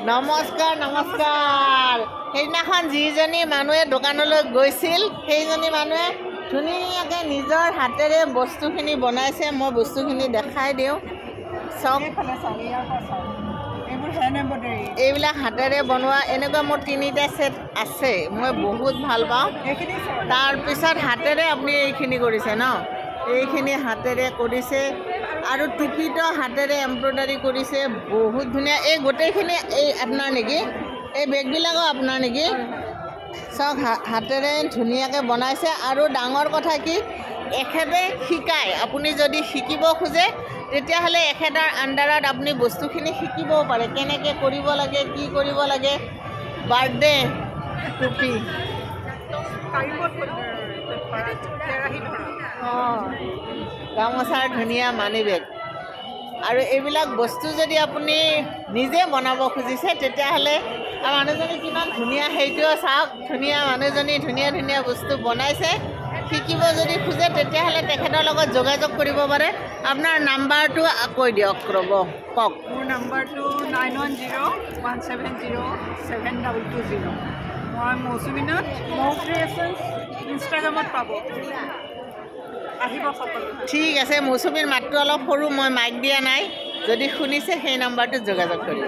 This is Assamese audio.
নমস্কাৰ নমস্কাৰ। সেইদিনাখন যিজনী মানুহে দোকানলৈ গৈছিল সেইজনী মানুহে ধুনীয়াকৈ নিজৰ হাতেৰে বস্তুখিনি বনাইছে। মই বস্তুখিনি দেখাই দিওঁ চাওক। এইবিলাক হাতেৰে বনোৱা এনেকুৱা মোৰ 3টা ছেট আছে, মই বহুত ভাল পাওঁ। তাৰপিছত হাতেৰে আপুনি এইখিনি কৰিছে ন, এইখিনি হাতেৰে কৰিছে আৰু টুপিটো হাতেৰে এম্ব্ৰইডাৰী কৰিছে, বহুত ধুনীয়া। এই গোটেইখিনি এই আপোনাৰ নেকি? এই বেগবিলাকো আপোনাৰ নেকি? চাওক হাতেৰে ধুনীয়াকৈ বনাইছে। আৰু ডাঙৰ কথা কি, এখেতে শিকায়। আপুনি যদি শিকিব খোজে তেতিয়াহ'লে এখেতৰ আণ্ডাৰত আপুনি বস্তুখিনি শিকিবও পাৰে, কেনেকৈ কৰিব লাগে, কি কৰিব লাগে। বাৰ্থডে টুপি অঁ, গামোচাৰ ধুনীয়া মানি বেগ। আৰু এইবিলাক বস্তু যদি আপুনি নিজে বনাব খুজিছে তেতিয়াহ'লে মানুহজনী কিমান ধুনীয়া, সেইটোও চাওক। ধুনীয়া মানুহজনী ধুনীয়া ধুনীয়া বস্তু বনাইছে। শিকিব যদি খোজে তেতিয়াহ'লে তেখেতৰ লগত যোগাযোগ কৰিব পাৰে। আপোনাৰ নাম্বাৰটো কৈ দিয়ক, ৰ'ব কওক। মোৰ নাম্বাৰটো 9101707220। মই মৌচুমীনাথ, মৌ ক্ৰিয়েশ্যনছ ইনষ্টাগ্ৰামত পাব। আহিব সকলো। ঠিক আছে, মৌচুমীৰ মাতটো অলপ সৰু, মই মাইক দিয়া নাই। যদি শুনিছে সেই নাম্বাৰটোত যোগাযোগ কৰিব।